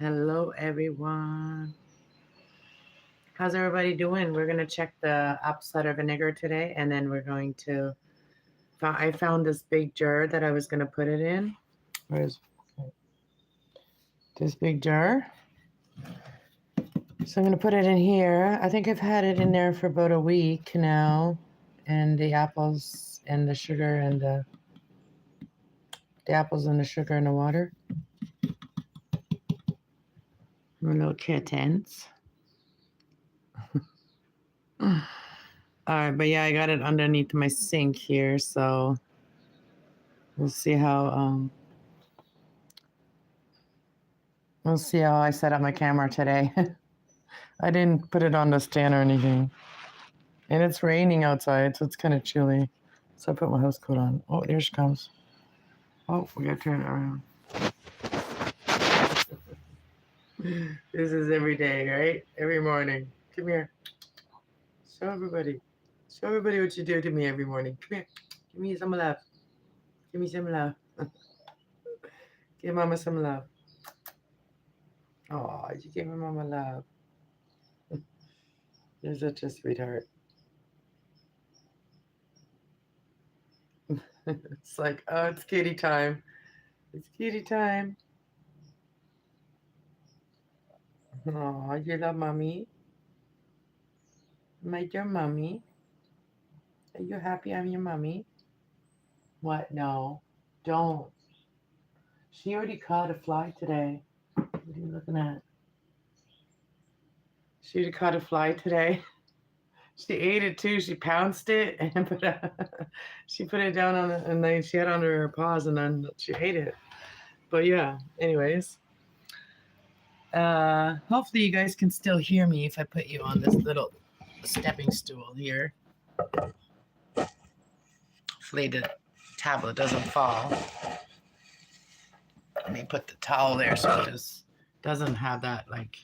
Hello, everyone. How's everybody doing? We're going to check the apple cider vinegar today, and then we're going to. I found this big jar that I was going to put it in. Where's this big jar? So I'm going to put it in here. I think I've had it in there for about a week now, and the apples and the sugar and the apples and the sugar and the water. My little kittens. All right, but yeah, I got it underneath my sink here, so we'll see how I set up my camera today. I didn't put it on the stand or anything. And it's raining outside, so it's kind of chilly. So I put my house coat on. Oh, there she comes. Oh, we gotta turn it around. This is every day, right? Every morning. Come here. Show everybody. Show everybody what you do to me every morning. Come here. Give me some love. Give me some love. Give Mama some love. Oh, you give my Mama love. You're such a sweetheart. It's like, oh, it's kitty time. It's kitty time. Oh, you love mommy? Am I your mommy? Are you happy I'm your mommy? What? No. Don't. She already caught a fly today. What are you looking at? She already caught a fly today. She ate it too. She pounced it and she put it down on it, and then she had it under her paws, and then she ate it. But yeah, anyways. Hopefully you guys can still hear me if I put you on this little stepping stool here. Hopefully the tablet doesn't fall. Let me put the towel there so it just doesn't have that, like,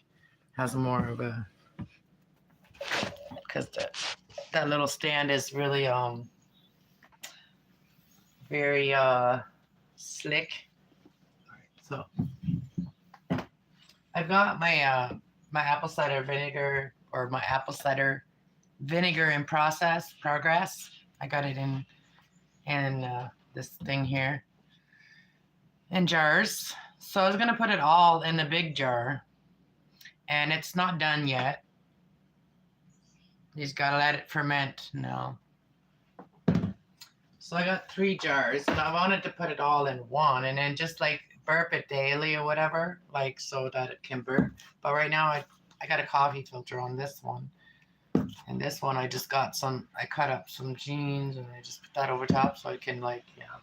has more of a, because that little stand is really very slick. All right, so I've got my my apple cider vinegar, or my apple cider vinegar in progress. I got it in this thing here in jars. So I was gonna put it all in the big jar, and it's not done yet. You just gotta let it ferment now. So I got 3 jars, and I wanted to put it all in one, and then just like burp it daily or whatever, like so that it can burp. But right now I got a coffee filter on this one. And this one, I just got I cut up some jeans, and I just put that over top so I can, like, yeah.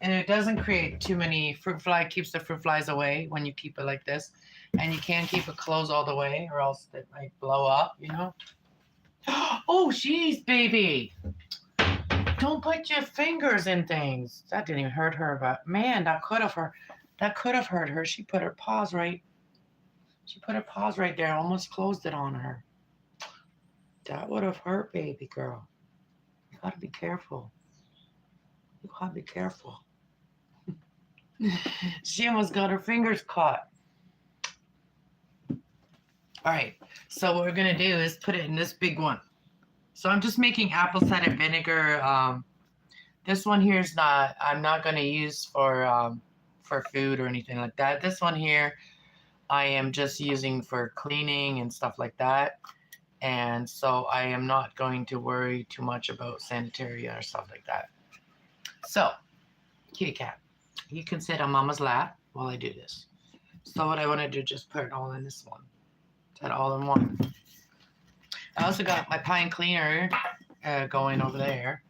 And it doesn't create too many fruit fly, keeps the fruit flies away when you keep it like this. And you can't keep it closed all the way, or else it might blow up, you know? Oh, jeez, baby. Don't put your fingers in things. That didn't even hurt her, but man, that could have hurt her. She put her paws right there, almost closed it on her. That would have hurt, baby girl. You gotta be careful. She almost got her fingers caught. All right, so what we're gonna do is put it in this big one. So I'm just making apple cider vinegar. This one here is I'm not gonna use for food or anything like that. This one here, I am just using for cleaning and stuff like that. And so I am not going to worry too much about sanitary or stuff like that. So, kitty cat, you can sit on Mama's lap while I do this. So what I want to do, just put it all in this one. Put it all in one. I also got my pine cleaner going over there.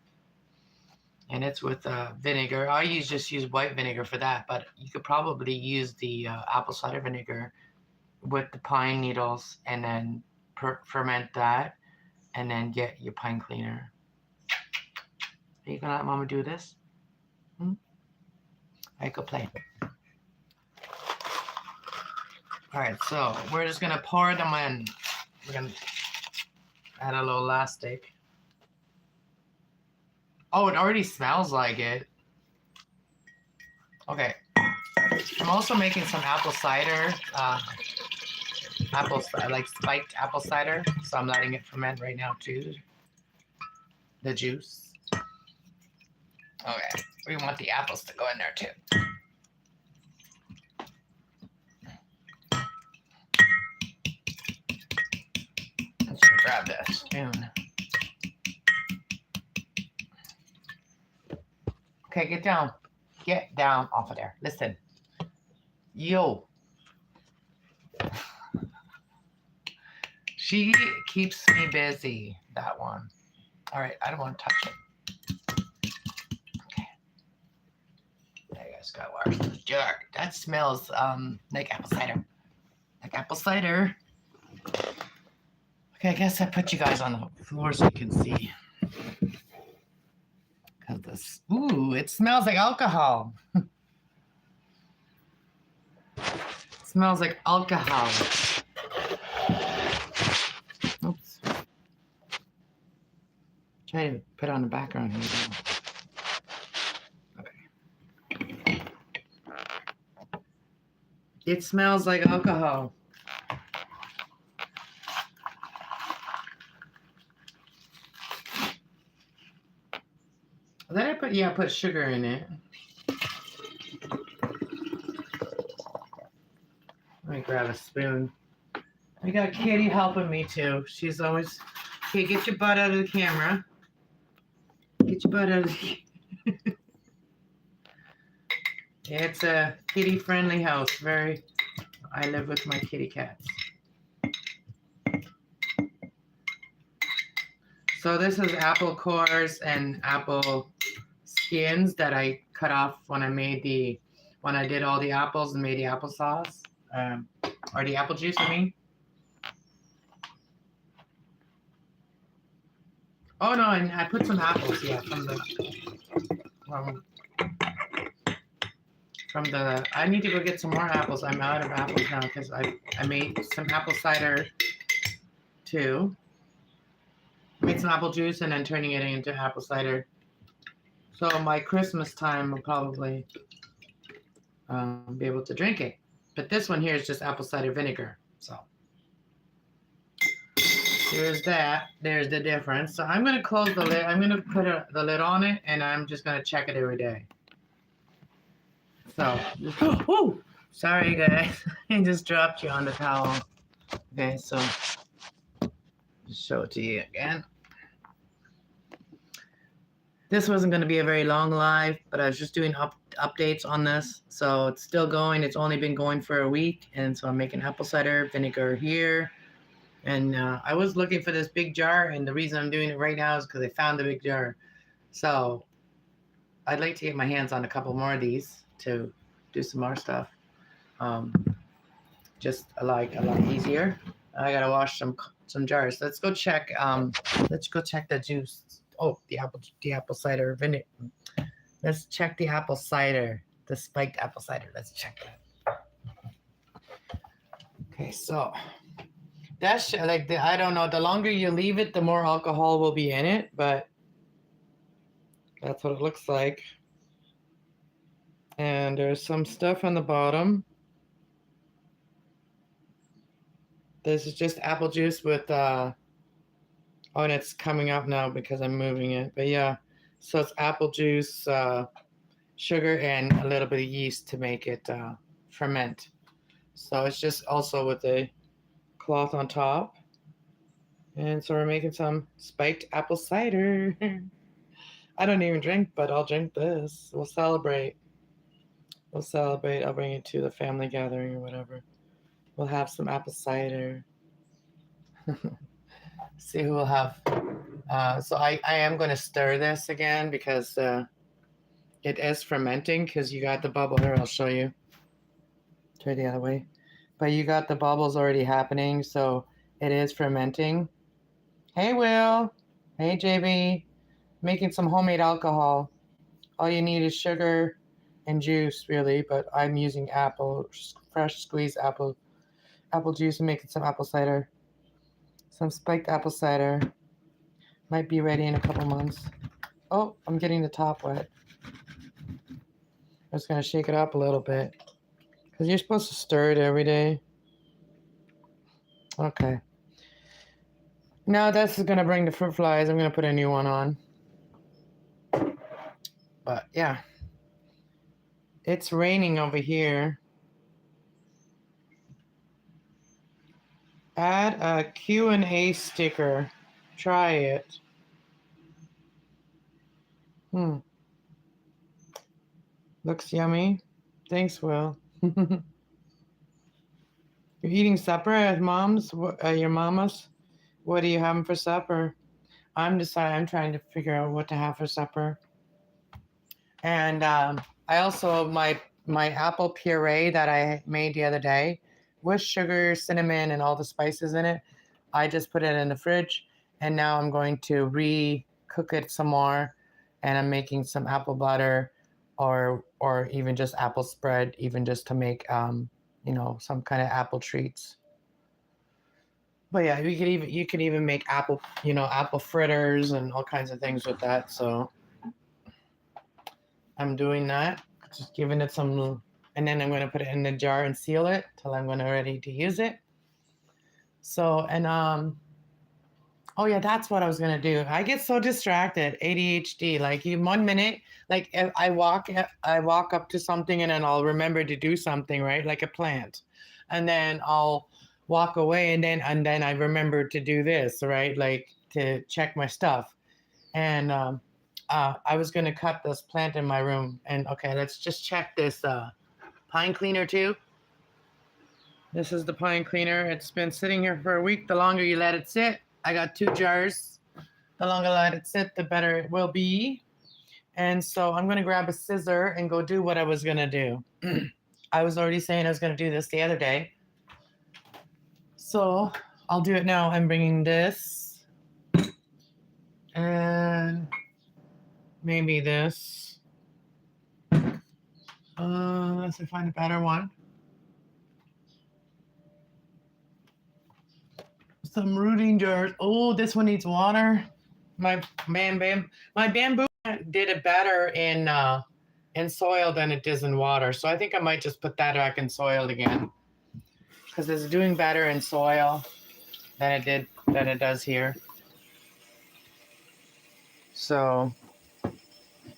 And it's with vinegar. I just use white vinegar for that, but you could probably use the apple cider vinegar with the pine needles, and then ferment that, and then get your pine cleaner. Are you gonna let Mama do this? I could play. All right, so we're just gonna pour them in. We're gonna add a little elastic. Oh, it already smells like it. Okay. I'm also making some apple cider, like spiked apple cider. So I'm letting it ferment right now too. The juice. Okay, we want the apples to go in there too. Let's grab this spoon. Okay, get down. Get down off of there. Listen. Yo. She keeps me busy, that one. All right, I don't want to touch it. Okay. I guys gotta wash this jar. That smells like apple cider. Like apple cider. Okay, I guess I put you guys on the floor so you can see. Cause this, ooh, it smells like alcohol. It smells like alcohol. Oops. Try to put on the background here. Okay. It smells like alcohol. Then I put sugar in it. Let me grab a spoon. I got Kitty helping me too. She's always, okay, get your butt out of the camera. Get your butt out of the It's a kitty friendly house. I live with my kitty cats. So this is apple cores and apple skins that I cut off when I did all the apples and made the applesauce, or the apple juice, I mean. Oh no, and I put some apples, yeah, from the, I need to go get some more apples. I'm out of apples now because I made some apple cider too. Made some apple juice and then turning it into apple cider. So my Christmas time will probably be able to drink it. But this one here is just apple cider vinegar. So there's that. There's the difference. So I'm going to close the lid. I'm going to put the lid on it, and I'm just going to check it every day. So, oh, sorry guys. I just dropped you on the towel. Okay, so just show it to you again. This wasn't going to be a very long live, but I was just doing updates on this. So it's still going. It's only been going for a week. And so I'm making apple cider vinegar here. And I was looking for this big jar. And the reason I'm doing it right now is because I found the big jar. So I'd like to get my hands on a couple more of these to do some more stuff. Just a lot easier. I got to wash some jars. Let's go check. Let's go check the juice. Oh, the apple cider vinegar. Let's check the apple cider, the spiked apple cider. Let's check that. Okay, so that's like I don't know. The longer you leave it, the more alcohol will be in it, but that's what it looks like. And there's some stuff on the bottom. This is just apple juice with oh, and it's coming up now because I'm moving it. But yeah, so it's apple juice, sugar, and a little bit of yeast to make it ferment. So it's just also with a cloth on top. And so we're making some spiked apple cider. I don't even drink, but I'll drink this. We'll celebrate. We'll celebrate. I'll bring it to the family gathering or whatever. We'll have some apple cider. See who will have. So I am going to stir this again because it is fermenting because you got the bubble here. I'll show you. Turn the other way. But you got the bubbles already happening, so it is fermenting. Hey, Will. Hey, JB. Making some homemade alcohol. All you need is sugar and juice, really, but I'm using fresh squeezed apple juice and making some apple cider. Some spiked apple cider. Might be ready in a couple months. Oh, I'm getting the top wet. I'm just going to shake it up a little bit. Because you're supposed to stir it every day. Okay. Now this is going to bring the fruit flies. I'm going to put a new one on. But yeah. It's raining over here. Add a Q&A sticker. Try it. Looks yummy. Thanks, Will. You're eating supper at mom's? Your mama's? What are you having for supper? I'm trying to figure out what to have for supper. And I also my apple puree that I made the other day with sugar, cinnamon, and all the spices in it. I just put it in the fridge, and now I'm going to re-cook it some more, and I'm making some apple butter, or even just apple spread, even just to make some kind of apple treats. But yeah, you could even make apple fritters and all kinds of things with that. So I'm doing that, just giving it some, and then I'm going to put it in the jar and seal it till I'm ready to use it. So, and oh yeah, that's what I was going to do. I get so distracted, ADHD. Like in 1 minute, like if I walk up to something and then I'll remember to do something, right? Like a plant. And then I'll walk away and then I remember to do this, right? Like to check my stuff. And I was going to cut this plant in my room. And okay, let's just check this pine cleaner too. This is the pine cleaner. It's been sitting here for a week. The longer you let it sit, I got 2 jars. The longer I let it sit, the better it will be. And so I'm going to grab a scissor and go do what I was going to do. I was already saying I was going to do this the other day. So I'll do it now. I'm bringing this and maybe this. Let's find a better one. Some rooting jars. Oh, this one needs water. My bamboo did it better in soil than it does in water. So I think I might just put that back in soil again, because it's doing better in soil than it does here. So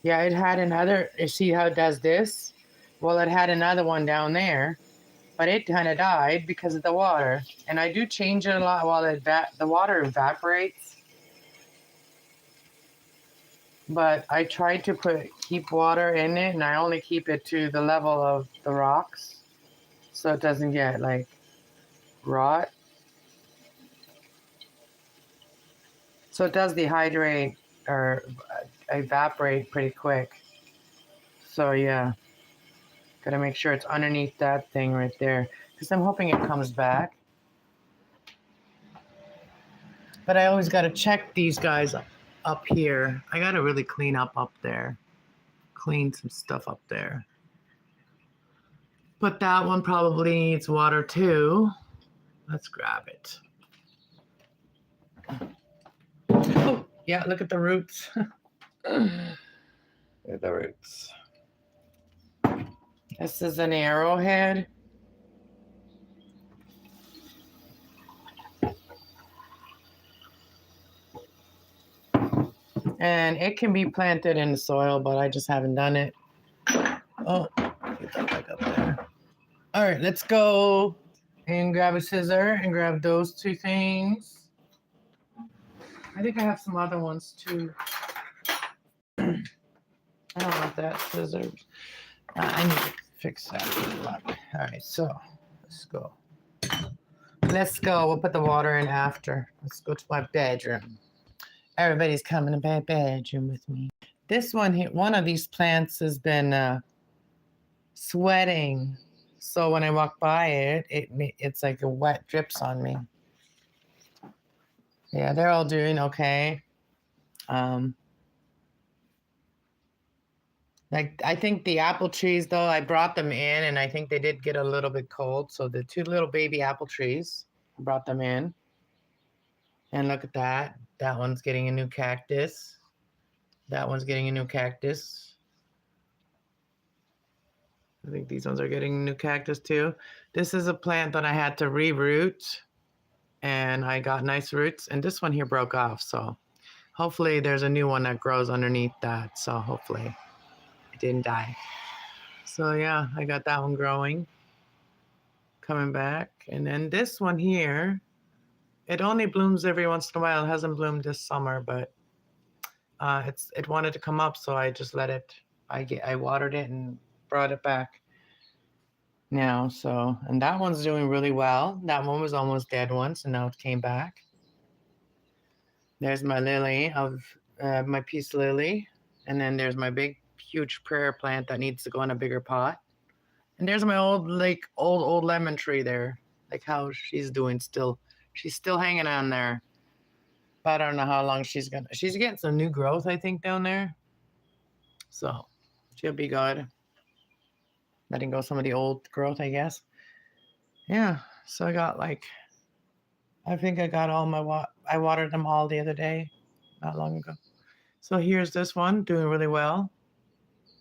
yeah, it had another. You see how it does this? Well, it had another one down there, but it kind of died because of the water. And I do change it a lot while the water evaporates. But I tried to keep water in it, and I only keep it to the level of the rocks, so it doesn't get like rot. So it does dehydrate or evaporate pretty quick. So yeah, gotta make sure it's underneath that thing right there, because I'm hoping it comes back. But I always gotta check these guys up here. I gotta really clean up there. Clean some stuff up there. But that one probably needs water too. Let's grab it. Oh, yeah, look at the roots. Look at the roots. This is an arrowhead. And it can be planted in the soil, but I just haven't done it. Oh, get that back up there. All right, let's go and grab a scissor and grab those 2 things. I think I have some other ones too. I don't want that scissors. I need to fix that. All right, so let's go. Let's go. We'll put the water in after. Let's go to my bedroom. Everybody's coming to my bedroom with me. This one here, one of these plants has been sweating. So when I walk by it, it's like a wet drips on me. Yeah, they're all doing okay. Like I think the apple trees, though, I brought them in, and I think they did get a little bit cold. So the 2 little baby apple trees, I brought them in. And look at that. That one's getting a new cactus. That one's getting a new cactus. I think these ones are getting new cactus too. This is a plant that I had to reroot, and I got nice roots, and this one here broke off, so hopefully there's a new one that grows underneath that, so hopefully it didn't die. So yeah, I got that one growing, coming back. And then this one here, it only blooms every once in a while. It hasn't bloomed this summer, but it wanted to come up, so I just let it. I watered it and brought it back now. So, and that one's doing really well. That one was almost dead once, and now it came back. There's my lily of my peace lily, and then there's my big, huge prayer plant that needs to go in a bigger pot. And there's my old lemon tree there. Like how she's doing still. She's still hanging on there. But I don't know how long she's getting some new growth, I think, down there. So she'll be good. Letting go some of the old growth, I guess. Yeah. So I got I think I got all I watered them all the other day, not long ago. So here's this one doing really well.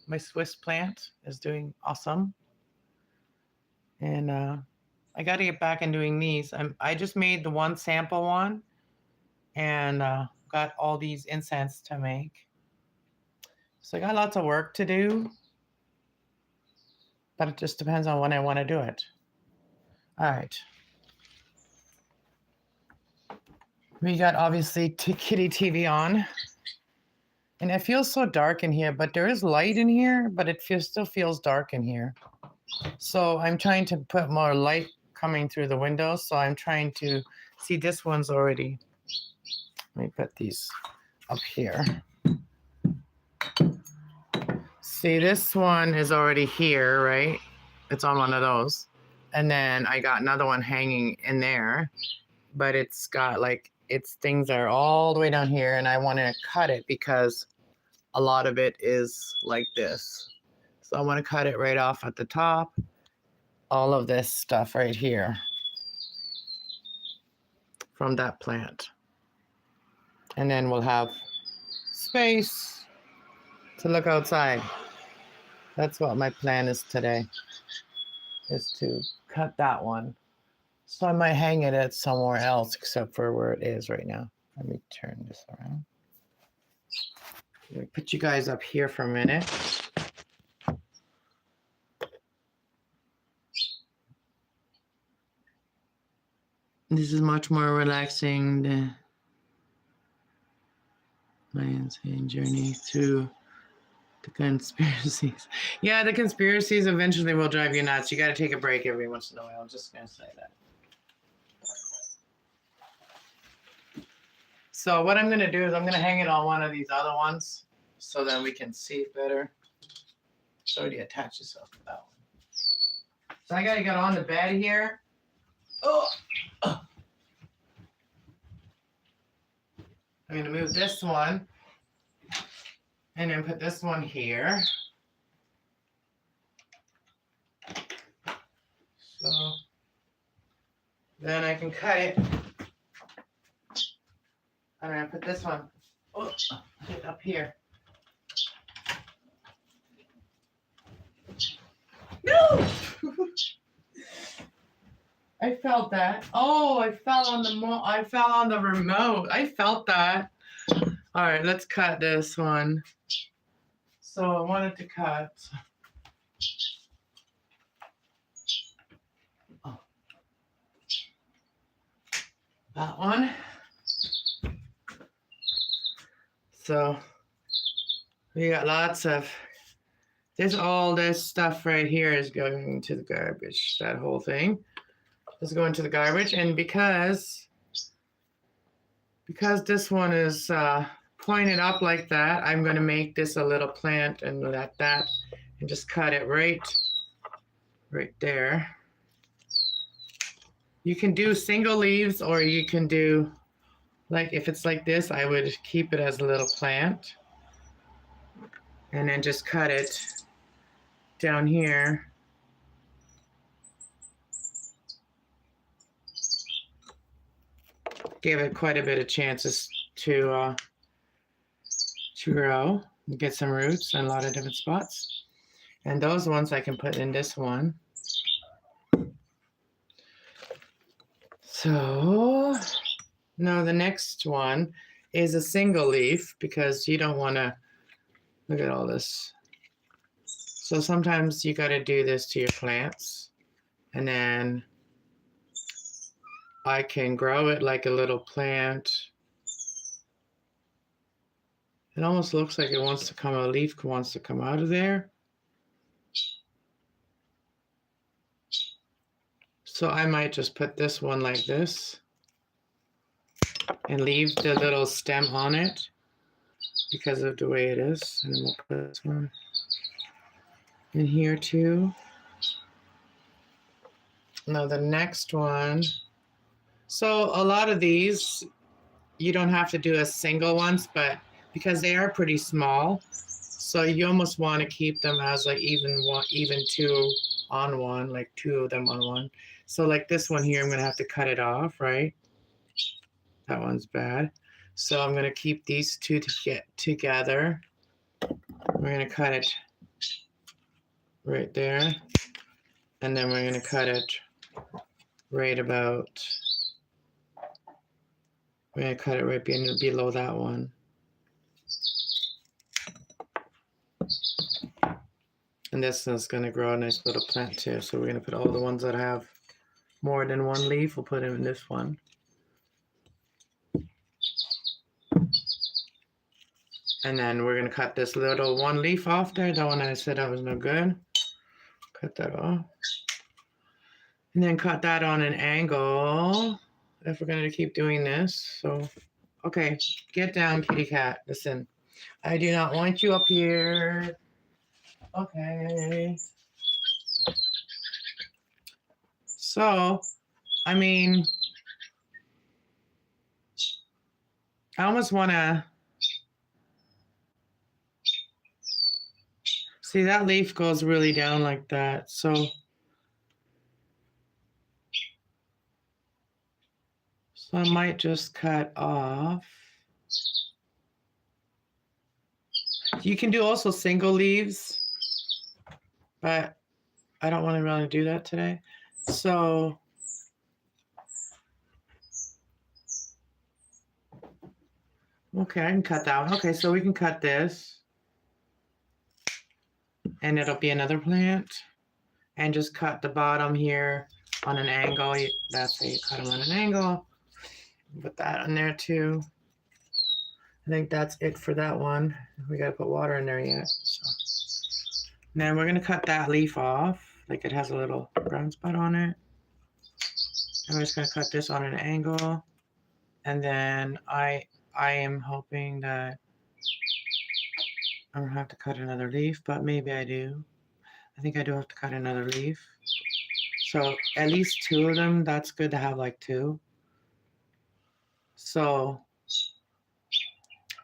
My Swiss plant is doing awesome. And I got to get back in doing these. I just made the one sample one and got all these incense to make. So I got lots of work to do, but it just depends on when I want to do it. All right. We got obviously kitty TV on. And it feels so dark in here, but there is light in here, but it still feels dark in here. So I'm trying to put more light coming through the window. So I'm trying to see this one's already. Let me put these up here. See, this one is already here, right? It's on one of those. And then I got another one hanging in there, but it's got its things are all the way down here, and I want to cut it because a lot of it is like this. So I want to cut it right off at the top. All of this stuff right here from that plant. And then we'll have space to look outside. That's what my plan is today, is to cut that one. So I might hang it at somewhere else except for where it is right now. Let me turn this around. Let me put you guys up here for a minute. This is much more relaxing than my insane journey through the conspiracies. Yeah, the conspiracies eventually will drive you nuts. You got to take a break every once in a while. I'm just going to say that. So what I'm going to do is I'm going to hang it on one of these other ones so then we can see it better. It's already attached itself to that one. So I got to get on the bed here. Oh! I'm going to move this one and then put this one here. So then I can cut it. I'm going to put this one up here. No! I felt that. Oh, I fell on the remote. I felt that. All right, let's cut this one. So I wanted to cut. That one. So we got lots of all this stuff right here is going to the garbage. That whole thing is going to the garbage. And because this one is pointed up like that, I'm going to make this a little plant and let that and just cut it right there. You can do single leaves, or you can do if it's like this, I would keep it as a little plant and then just cut it down here. Give it quite a bit of chances to grow and get some roots in a lot of different spots. And those ones I can put in this one. So now the next one is a single leaf because you don't want to look at all this. So sometimes you got to do this to your plants, and then I can grow it like a little plant. It almost looks like it wants to come, a leaf wants to come out of there. So I might just put this one like this and leave the little stem on it because of the way it is. And then we'll put this one in here too. Now the next one. So a lot of these, you don't have to do a single ones, but because they are pretty small, so you almost want to keep them as like even two on one, like two of them on one. So like this one here, I'm going to have to cut it off, right? That one's bad. So I'm going to keep these two to get together. We're going to cut it right there. And then we're going to cut it right about, we're going to cut it right below that one. And this is going to grow a nice little plant too. So we're going to put all the ones that have more than one leaf, we'll put them in this one. And then we're going to cut this little one leaf off there. That one I said that was no good. Cut that off. And then cut that on an angle if we're going to keep doing this. So, okay, get down, kitty cat. Listen, I do not want you up here. Okay. So, I mean, I almost want to see that leaf goes really down like that. So I might just cut off. You can do also single leaves, but I don't want to really do that today. So okay, I can cut that one. Okay, so we can cut this. And it'll be another plant. And just cut the bottom here on an angle. That's how you cut them on an angle. Put that on there too. I think that's it for that one. We got to put water in there yet. So. Then we're going to cut that leaf off. Like it has a little brown spot on it. And we're just going to cut this on an angle. And then I am hoping that I don't have to cut another leaf, but maybe I do. I think I do have to cut another leaf. So at least two of them, that's good to have like two. So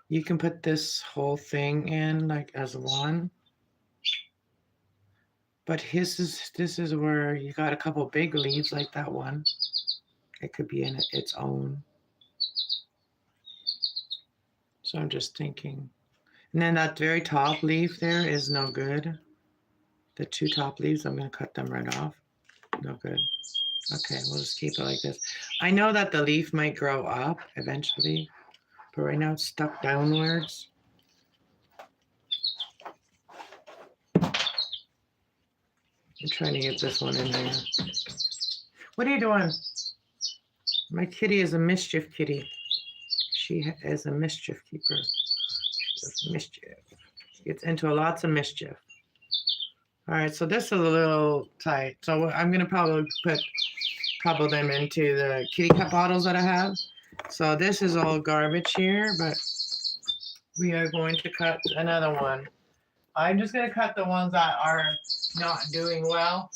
you can put this whole thing in like as one. But this is where you got a couple big leaves like that one. It could be in its own. So I'm just thinking. And then that very top leaf there is no good. The two top leaves, I'm going to cut them right off. No good. Okay, we'll just keep it like this. I know that the leaf might grow up eventually, but right now it's stuck downwards. I'm trying to get this one in there. What are you doing? My kitty is a mischief kitty. She is a mischief keeper. She does mischief. She gets into lots of mischief. All right, so this is a little tight. So I'm going to probably put a couple of them into the kitty cat bottles that I have. So this is all garbage here, but we are going to cut another one. I'm just going to cut the ones that are not doing well.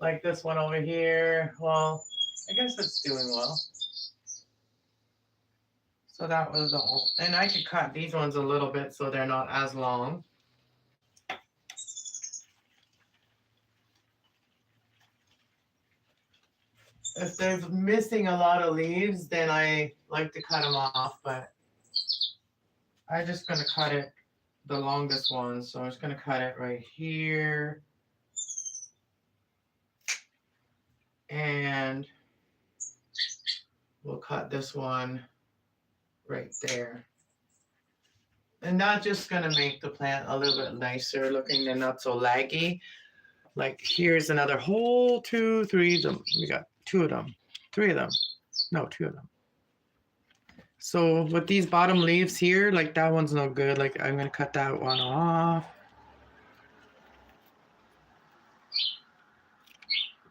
Like this one over here. Well, I guess it's doing well. So that was the whole. And I could cut these ones a little bit so they're not as long. If they're missing a lot of leaves, then I like to cut them off, but I'm just going to cut it the longest one. So I'm just going to cut it right here. And we'll cut this one right there. And that's just going to make the plant a little bit nicer looking and not so laggy. Like here's another whole 2, 3 of them. We got 2 of them, 3 of them. No, 2 of them. So with these bottom leaves here, like that one's no good. Like I'm going to cut that one off.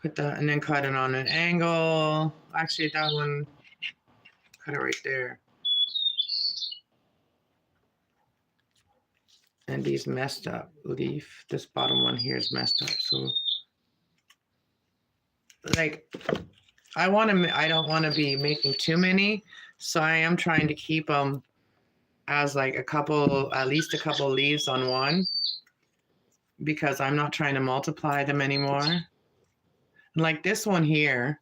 Put that and then cut it on an angle. Actually, that one, cut it right there. And these messed up leaf. This bottom one here is messed up. So like I don't want to be making too many. So I am trying to keep them as like at least a couple leaves on one, because I'm not trying to multiply them anymore. And like this one here,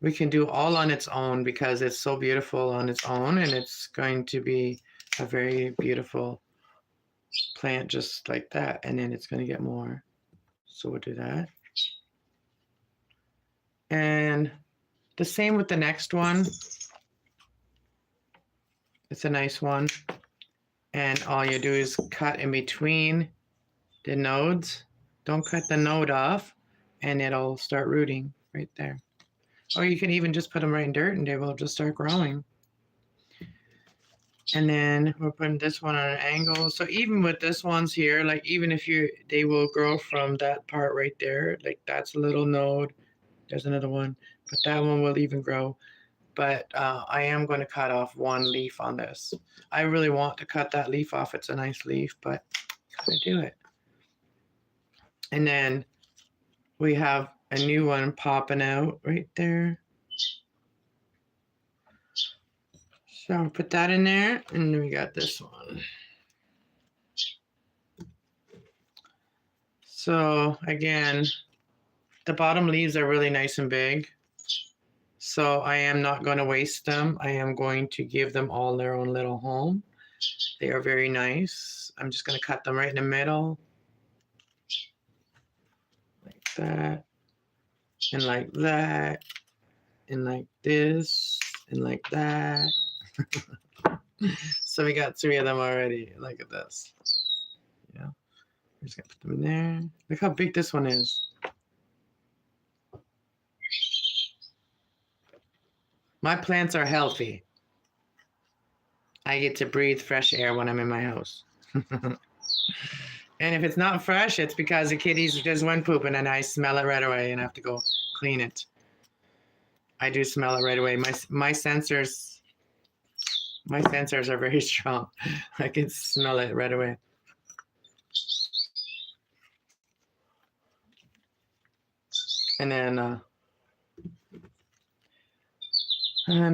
we can do all on its own because it's so beautiful on its own, and it's going to be a very beautiful plant just like that. And then it's going to get more. So we'll do that. And the same with the next one. It's a nice one. And all you do is cut in between the nodes. Don't cut the node off, and it'll start rooting right there. Or you can even just put them right in dirt and they will just start growing. And then we're putting this one on an angle. So even with this ones here, like even if they will grow from that part right there. Like that's a little node. There's another one, but that one will even grow. But I am going to cut off one leaf on this. I really want to cut that leaf off. It's a nice leaf, but gotta do it. And then we have a new one popping out right there. So I'll put that in there, and then we got this one. So again, the bottom leaves are really nice and big. So I am not going to waste them. I am going to give them all their own little home. They are very nice. I'm just going to cut them right in the middle. Like that. And like that. And like this. And like that. So we got 3 of them already. Look at this. Yeah. I'm just going to put them in there. Look how big this one is. My plants are healthy. I get to breathe fresh air when I'm in my house. And if it's not fresh, it's because the kitties just went pooping and I smell it right away and I have to go clean it. I do smell it right away. My sensors are very strong. I can smell it right away. And then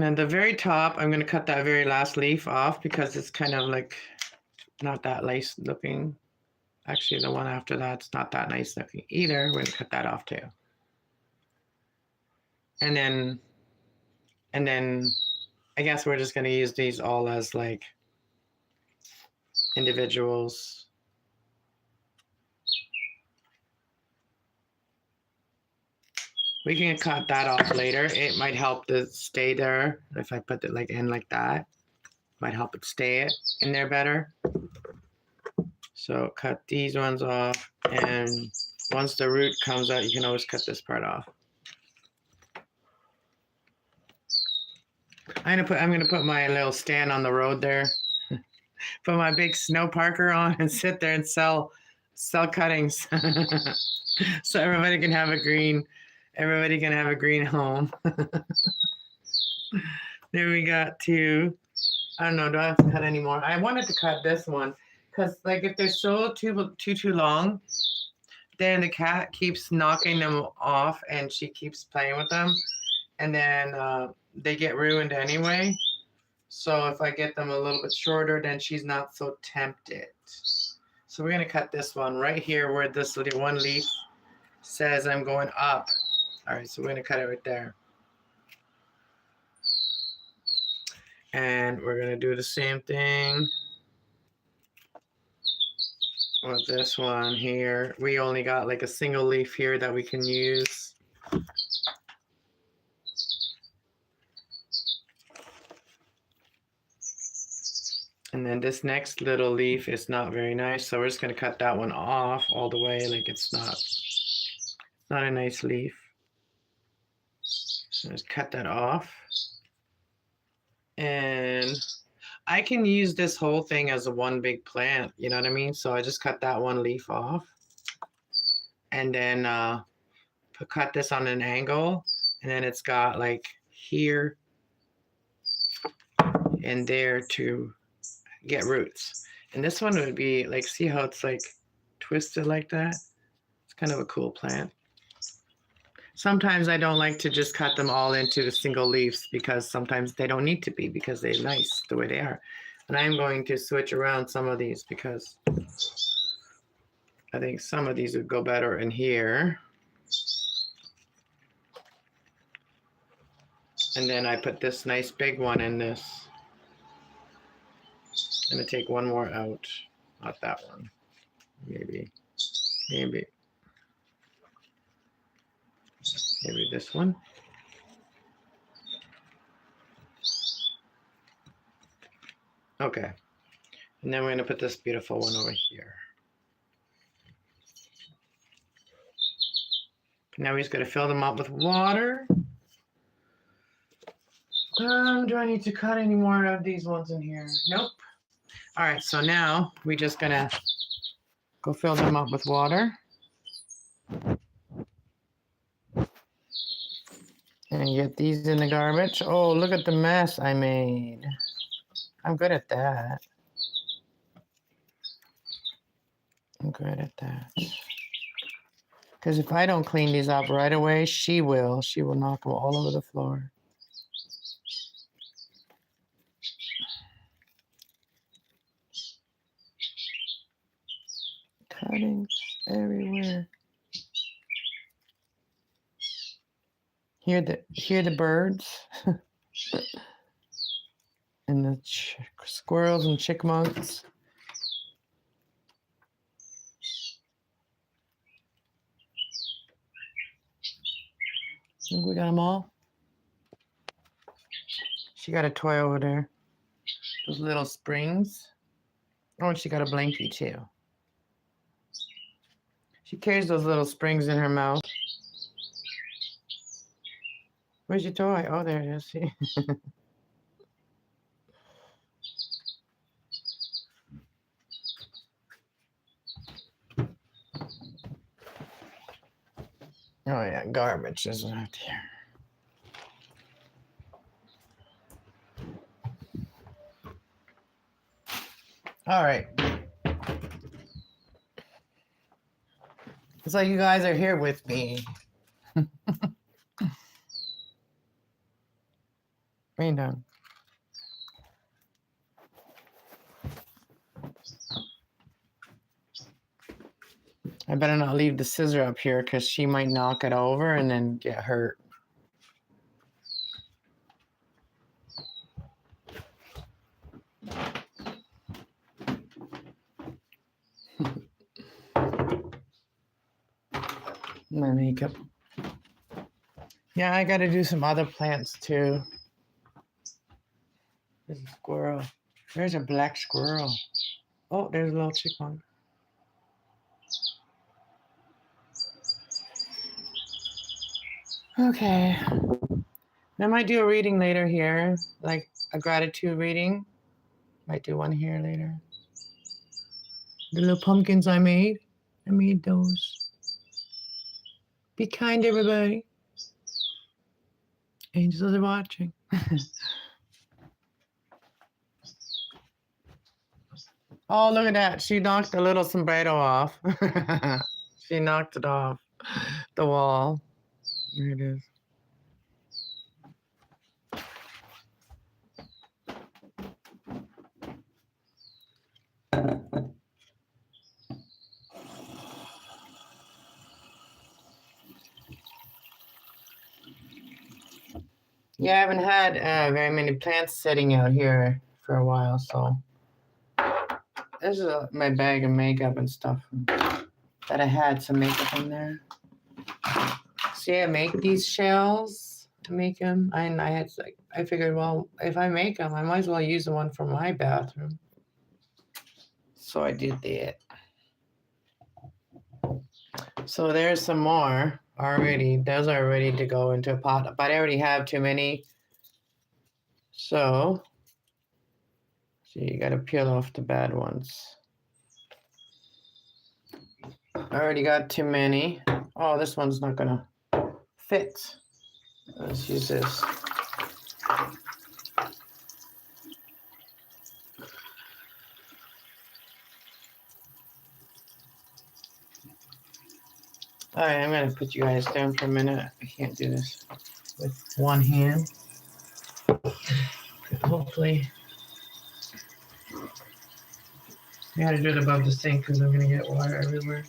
at the very top, I'm going to cut that very last leaf off because it's kind of like not that nice looking. Actually, the one after that's not that nice looking either. We're going to cut that off too. And then I guess we're just going to use these all as like individuals. We can cut that off later. It might help to stay there if I put it like in like that. Might help it stay in there better. So cut these ones off, and once the root comes out, you can always cut this part off. I'm gonna put my little stand on the road there. Put my big snow parker on and sit there and sell cuttings. So everybody can have a green home. There we got 2. I don't know, do I have to cut any more? I wanted to cut this one because like if they're so too long, then the cat keeps knocking them off and she keeps playing with them, and then they get ruined anyway. So if I get them a little bit shorter, then she's not so tempted. So we're going to cut this one right here where this one leaf says I'm going up. All right, so we're going to cut it right there. And we're going to do the same thing with this one here. We only got like a single leaf here that we can use. And then this next little leaf is not very nice, so we're just going to cut that one off all the way. Like it's not a nice leaf. So just cut that off. And I can use this whole thing as a one big plant, you know what I mean? So I just cut that one leaf off. And then cut this on an angle. And then it's got like here and there to get roots. And this one would be like, see how it's like twisted like that? It's kind of a cool plant. Sometimes I don't like to just cut them all into single leaves because sometimes they don't need to be because they're nice the way they are. And I'm going to switch around some of these because I think some of these would go better in here. And then I put this nice big one in this. I'm going to take one more out. Not that one. Maybe this one. Okay. And then we're going to put this beautiful one over here. Now we're just going to fill them up with water. Do I need to cut any more of these ones in here? Nope. All right, so now we're just going to go fill them up with water. And get these in the garbage. Oh, look at the mess I made. I'm good at that. I'm good at that. Because if I don't clean these up right away, she will. She will knock them all over the floor. Cuttings everywhere. Hear the birds and the squirrels and chipmunks. Think we got them all? She got a toy over there. Those little springs. Oh, and she got a blankie too. She carries those little springs in her mouth. Where's your toy? Oh, there it is. See? Oh yeah, garbage is out here. All right. It's like you guys are here with me. Rain down. I better not leave the scissor up here because she might knock it over and then get hurt. My makeup. Yeah, I got to do some other plants too. There's a squirrel. There's a black squirrel. Oh, there's a little chipmunk. Okay. I might do a reading later here, like a gratitude reading. Might do one here later. The little pumpkins I made those. Be kind, everybody. Angels are watching. Oh, look at that. She knocked the little sombrero off. She knocked it off the wall. There it is. Yeah, I haven't had very many plants sitting out here for a while, so This is my bag of makeup and stuff that I had some makeup in there. See, I make these shells to make them. I figured, well, if I make them, I might as well use the one from my bathroom. So I did that. So there's some more already. Those are ready to go into a pot, but I already have too many. So you got to peel off the bad ones. I already got too many. Oh, this one's not gonna fit. Let's use this. All right, I'm gonna put you guys down for a minute. I can't do this with one hand. Hopefully, I gotta do it above the sink because I'm gonna get water everywhere.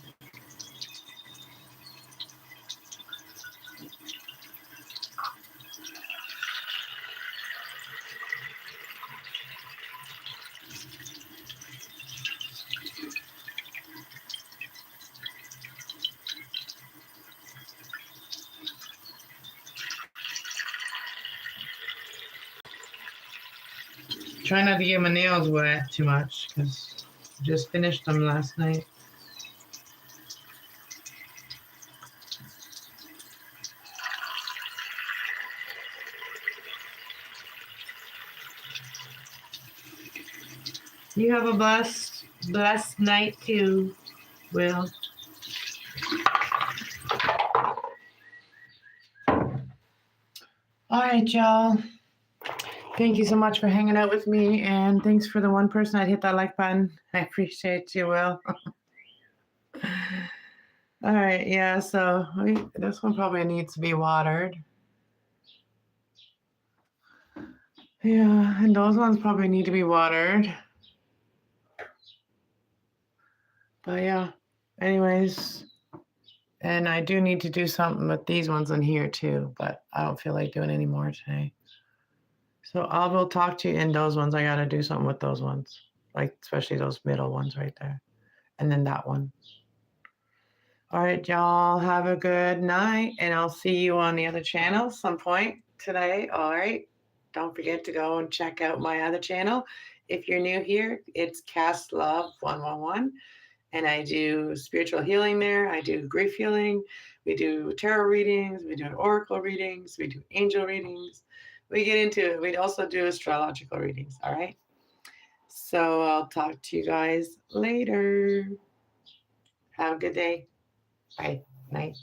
Try not to get my nails wet too much because I just finished them last night. You have a blessed night too, Will. All right, y'all. Thank you so much for hanging out with me, and thanks for the one person that hit that like button. I appreciate you, Will. All right, yeah, so this one probably needs to be watered. Yeah, and those ones probably need to be watered. But yeah, anyways, and I do need to do something with these ones in here too, but I don't feel like doing any more today. So I will talk to you in those ones. I got to do something with those ones, like especially those middle ones right there. And then that one. All right, y'all, have a good night, and I'll see you on the other channel some point today. All right. Don't forget to go and check out my other channel. If you're new here, it's kassloves 111. And I do spiritual healing there. I do grief healing. We do tarot readings. We do oracle readings. We do angel readings. We get into it. We also do astrological readings. All right. So I'll talk to you guys later. Have a good day. Bye. Night.